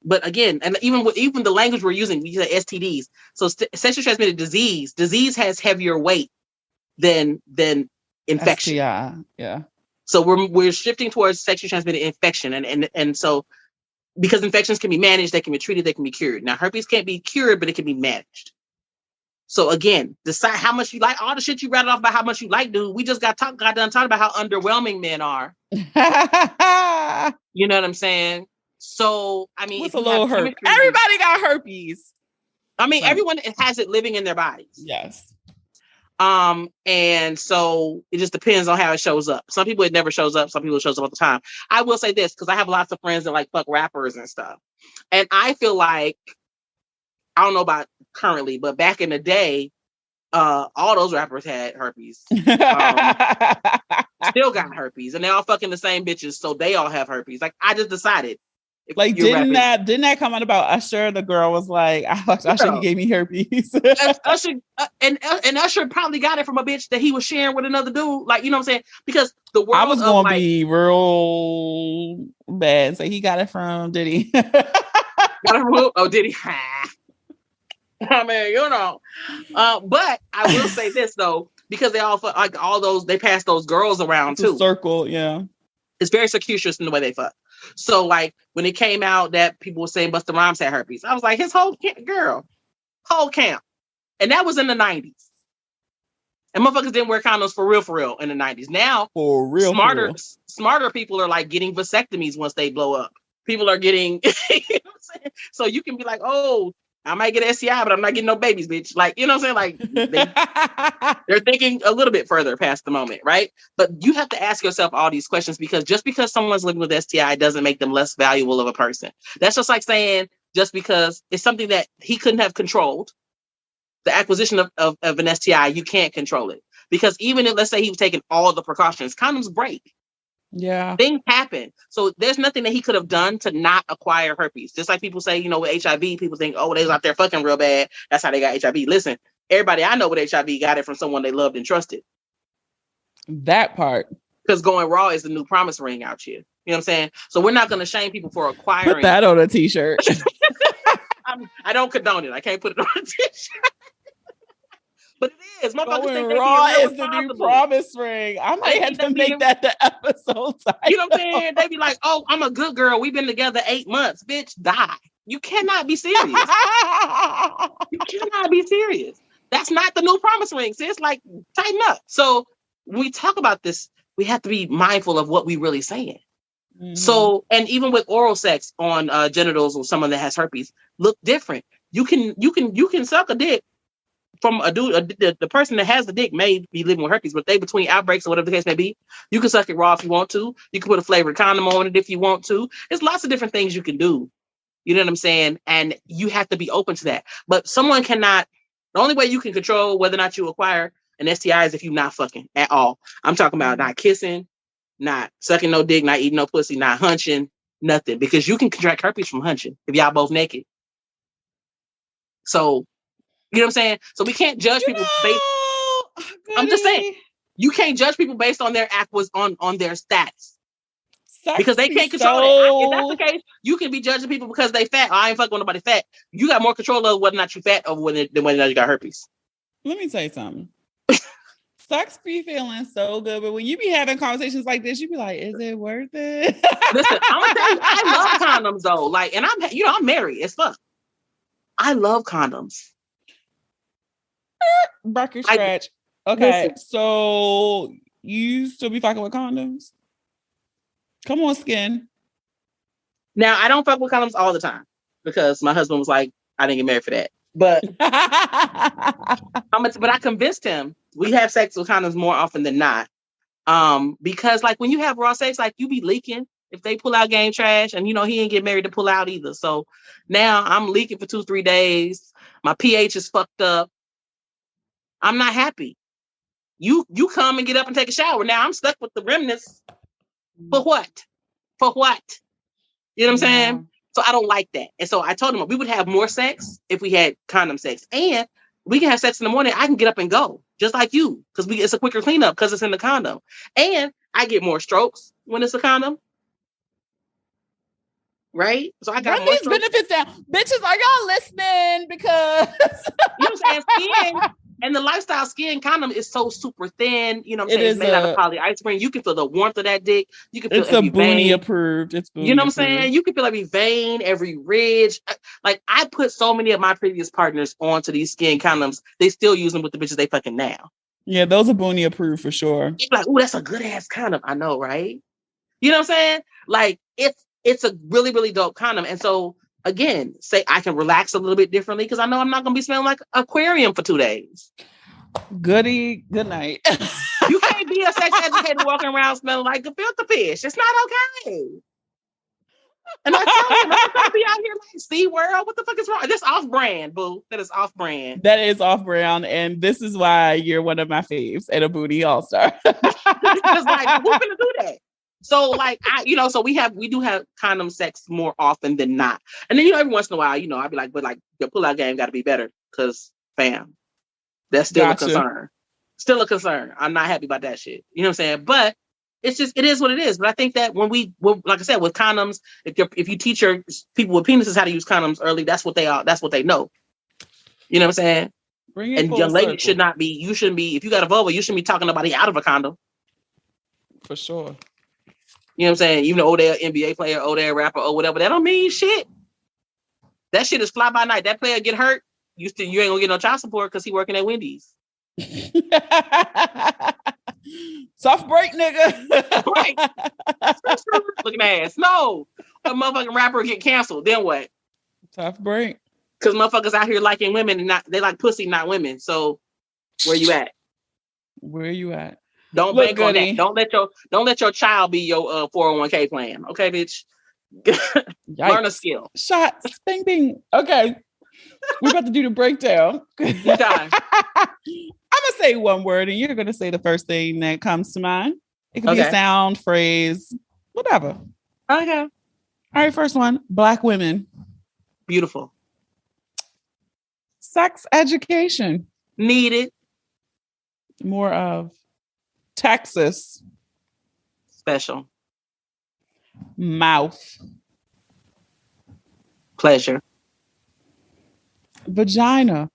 But again, and even the language we're using, we say STDs. So sexually transmitted disease has heavier weight than infection. STI, yeah. So we're shifting towards sexually transmitted infection, and so because infections can be managed, they can be treated, they can be cured. Now herpes can't be cured, but it can be managed. So again, decide how much you like. All the shit you rattled off about how much you like, dude. We just got done talking about how underwhelming men are. You know what I'm saying? So I mean, what's a little herpes? Everybody got herpes. I mean, everyone has it living in their bodies. Yes. And so it just depends on how it shows up. Some people it never shows up. Some people it shows up all the time. I will say this because I have lots of friends that like fuck rappers and stuff, and I feel like I don't know about currently, but back in the day, all those rappers had herpes. Still got herpes, and they all fucking the same bitches, so they all have herpes. Like I just decided. Like didn't that come out about Usher? The girl was like, Usher, he gave me herpes. and Usher probably got it from a bitch that he was sharing with another dude. Like, you know what I'm saying? Because the world I was gonna be real bad and say he got it from Diddy. Got it from Diddy. I mean, you know. But I will say this though, because they all like all those they pass those girls around too. Circle, yeah. It's very circuitous in the way they fuck. So like when it came out that people were saying Busta Rhymes had herpes, I was like, his whole camp. And that was in the 90s. And motherfuckers didn't wear condoms for real in the 90s. Now, smarter people are like getting vasectomies once they blow up. People are getting, you know what I'm saying? So you can be like, oh, I might get an STI, but I'm not getting no babies, bitch. Like, you know what I'm saying? Like, they're thinking a little bit further past the moment, right? But you have to ask yourself all these questions because just because someone's living with STI doesn't make them less valuable of a person. That's just like saying just because it's something that he couldn't have controlled, the acquisition of an STI, you can't control it. Because even if, let's say he was taking all the precautions, condoms break. Yeah. Things happen. So there's nothing that he could have done to not acquire herpes. Just like people say, you know, with HIV, people think, oh, they was out there fucking real bad. That's how they got HIV. Listen, everybody I know with HIV got it from someone they loved and trusted. That part. Because going raw is the new promise ring out here. You know what I'm saying? So we're not going to shame people for acquiring. Put that on a t-shirt. I don't condone it. I can't put it on a t-shirt. But it is. Going raw is the new promise ring. I might have to make that the episode title. You know what I'm saying? They be like, oh, I'm a good girl. We've been together 8 months. Bitch, die. You cannot be serious. You cannot be serious. That's not the new promise ring. See, it's like, tighten up. So when we talk about this, we have to be mindful of what we really saying. Mm-hmm. So, and even with oral sex on genitals or someone that has herpes, look different. You can suck a dick from a dude, the person that has the dick may be living with herpes, but they between outbreaks or whatever the case may be, you can suck it raw if you want to. You can put a flavored condom on it if you want to. There's lots of different things you can do. You know what I'm saying? And you have to be open to that. But someone cannot, the only way you can control whether or not you acquire an STI is if you're not fucking at all. I'm talking about not kissing, not sucking no dick, not eating no pussy, not hunching, nothing. Because you can contract herpes from hunching if y'all both naked. So, you know what I'm saying? So we can't judge people based. I'm just saying, you can't judge people based on their on their stats. Because they can't control that. If that's the case, you can be judging people because they fat. I ain't fucking with nobody fat. You got more control of whether or not you fat over than whether or not you got herpes. Let me tell you something. Sex be feeling so good, but when you be having conversations like this, you be like, "Is it worth it?" Listen, I'm gonna tell you, I love condoms though. Like, and I'm married as fuck. I love condoms. Barker scratch. Okay, so you still be fucking with condoms? Come on, skin. Now I don't fuck with condoms all the time because my husband was like, I didn't get married for that. But but I convinced him we have sex with condoms more often than not. Because like when you have raw sex, like you be leaking if they pull out game trash, and you know he ain't get married to pull out either. So now I'm leaking for 2-3 days. My pH is fucked up. I'm not happy. You come and get up and take a shower. Now I'm stuck with the remnants. For what? For what? You know what I'm saying? So I don't like that. And so I told him we would have more sex if we had condom sex. And we can have sex in the morning. I can get up and go just like you because it's a quicker cleanup because it's in the condom. And I get more strokes when it's a condom. right? So I got Run these moisture. benefits down. Bitches, are y'all listening? Because You know what I'm saying? Skin and the lifestyle skin condom is so super thin. You know what I'm It saying? It's is made out of polyisoprene. You can feel the warmth of that dick. You can feel it's a every Boonie vein. approved. It's Boonie You know what I'm approved. saying? You can feel every vein, every ridge. Like I put so many of my previous partners onto these skin condoms. They still use them with the bitches they fucking now. Yeah, those are Boonie approved for sure. You're like, oh, that's a good ass condom. I know, right? You know what I'm saying? Like it's a really, really dope condom. And so again, say I can relax a little bit differently because I know I'm not gonna be smelling like aquarium for 2 days. Goody, good night. You can't be a sex educator walking around smelling like a filter fish. It's not okay. And I tell you, I'm not gonna be out here like SeaWorld. What the fuck is wrong? That's off brand, boo. That is off brand. That is off brand, and this is why you're one of my faves and a Boonie all star. Because like, who's gonna do that? So like so we do have condom sex more often than not. And then every once in a while, I'd be like, but like your pullout game got to be better because fam, that's still a concern. Still a concern. I'm not happy about that shit. You know what I'm saying? But it is what it is. But I think that when like I said, with condoms, if you teach your people with penises how to use condoms early, that's what they are. That's what they know. You know what I'm saying? And young ladies shouldn't be, if you got a vulva, you shouldn't be talking nobody out of a condom. For sure. You know what I'm saying? Even though they're an NBA player, or they're a rapper, or whatever, that don't mean shit. That shit is fly by night. That player get hurt, you ain't gonna get no child support because he working at Wendy's. Soft break, nigga. Right. Looking ass. No. A motherfucking rapper get canceled. Then what? Tough break. Because motherfuckers out here liking women and they like pussy, not women. So where you at? Where you at? Don't bank on that. Don't let your child be your 401k plan. Okay, bitch. Learn a skill. Shots. Bing bing. Okay. We're about to do the breakdown. I'm gonna say one word and you're gonna say the first thing that comes to mind. It could be a sound, phrase, whatever. Okay. All right, first one. Black women. Beautiful. Sex education. Needed. More of. Texas. Special. Mouth. Pleasure. Vagina.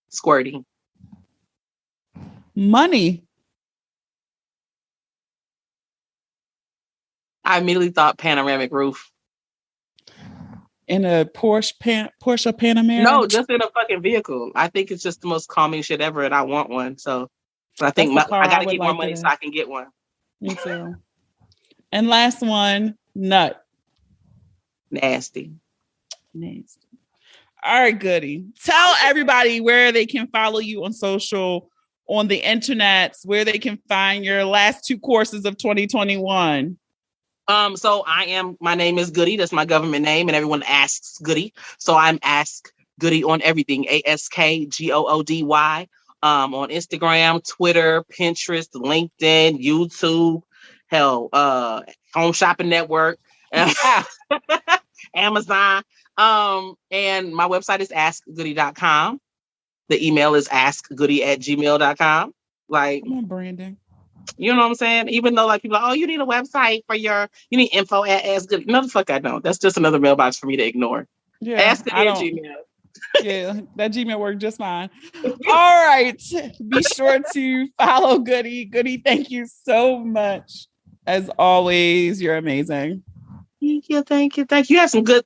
Squirting. Money. I immediately thought panoramic roof. In a Porsche Panamera? No, just in a fucking vehicle. I think it's just the most calming shit ever, and I want one. So I think I got to get more money so I can get one. Me too. And last one, nut. Nasty. All right, Goody. Tell everybody where they can follow you on social, on the internet, where they can find your last 2 courses of 2021. So my name is Goody. That's my government name, and everyone asks Goody. So I'm Ask Goody on everything. AskGoody. On Instagram, Twitter, Pinterest, LinkedIn, YouTube, Home Shopping Network, Amazon. And my website is askgoody.com. The email is askgoody@gmail.com. Like, come on, branding. You know what I'm saying? Even though like people are like, oh, you need a website for you need info at Ask Goody. No, the fuck I don't. That's just another mailbox for me to ignore. Yeah, Ask Goody at Gmail. Yeah, that Gmail worked just fine. All right. Be sure to follow Goody. Goody, thank you so much. As always, you're amazing. Thank you. You had some good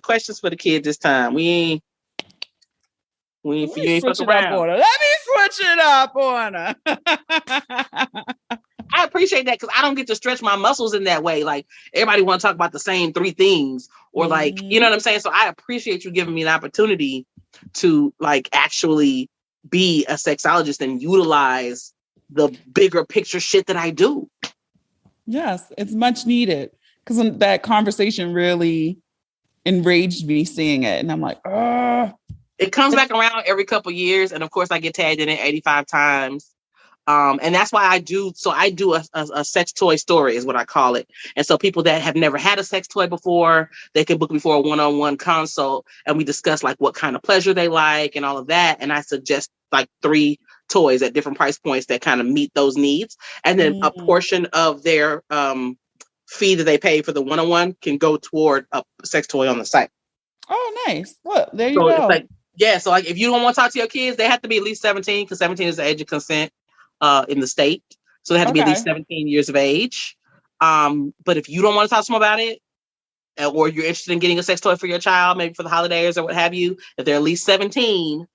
questions for the kids this time. We ain't fuck around. Let me switch it up on her. I appreciate that because I don't get to stretch my muscles in that way. Like everybody want to talk about the same 3 things or like, you know what I'm saying? So I appreciate you giving me an opportunity to like actually be a sexologist and utilize the bigger picture shit that I do. Yes, it's much needed because that conversation really enraged me seeing it. And I'm like, oh. It comes back around every couple of years. And of course I get tagged in it 85 times. And that's why I do a sex toy story is what I call it. And so people that have never had a sex toy before, they can book me for a one-on-one consult and we discuss like what kind of pleasure they like and all of that. And I suggest like 3 toys at different price points that kind of meet those needs. And then a portion of their fee that they pay for the one-on-one can go toward a sex toy on the site. Oh, nice. Look, there you So go. it's like, yeah, so like if you don't want to talk to your kids, they have to be at least 17 because 17 is the age of consent in the state. So they have to be at least 17 years of age. But if you don't want to talk to them about it, or you're interested in getting a sex toy for your child, maybe for the holidays or what have you, if they're at least 17,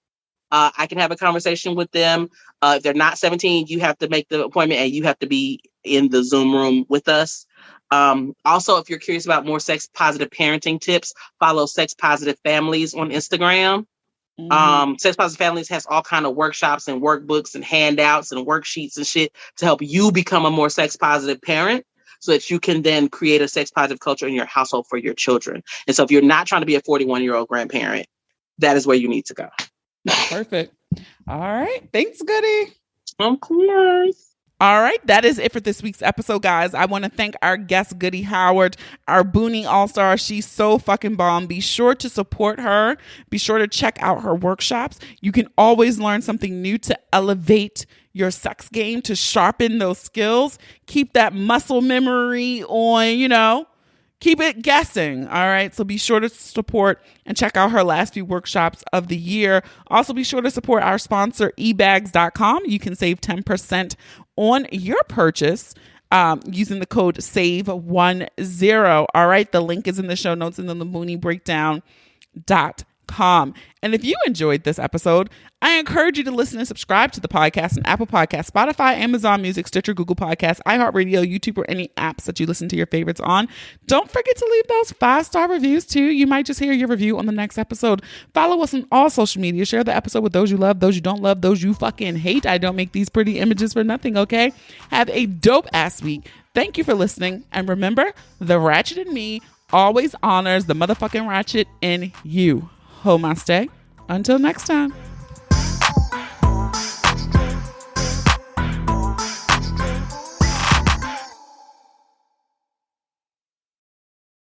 I can have a conversation with them. If they're not 17, you have to make the appointment and you have to be in the Zoom room with us. Also, if you're curious about more sex positive parenting tips, follow Sex Positive Families on Instagram. Sex Positive Families has all kind of workshops and workbooks and handouts and worksheets and shit to help you become a more sex positive parent so that you can then create a sex positive culture in your household for your children. And so if you're not trying to be a 41-year-old grandparent, that is where you need to go. Perfect. All right. Thanks, Goody. Of course. All right, that is it for this week's episode, guys. I want to thank our guest, Goody Howard, our Boonie All-Star. She's so fucking bomb. Be sure to support her. Be sure to check out her workshops. You can always learn something new to elevate your sex game, to sharpen those skills. Keep that muscle memory on, keep it guessing. All right. So be sure to support and check out her last few workshops of the year. Also be sure to support our sponsor, ebags.com. You can save 10% on your purchase using the code SAVE10. All right. The link is in the show notes and then the mooniebreakdown.com. And if you enjoyed this episode, I encourage you to listen and subscribe to the podcast on Apple Podcasts, Spotify, Amazon Music, Stitcher, Google Podcasts, iHeartRadio, YouTube, or any apps that you listen to your favorites on. Don't forget to leave those 5-star reviews too. You might just hear your review on the next episode. Follow us on all social media. Share the episode with those you love, those you don't love, those you fucking hate. I don't make these pretty images for nothing, okay? Have a dope ass week. Thank you for listening. And remember, the ratchet in me always honors the motherfucking ratchet in you. Namaste. Until next time.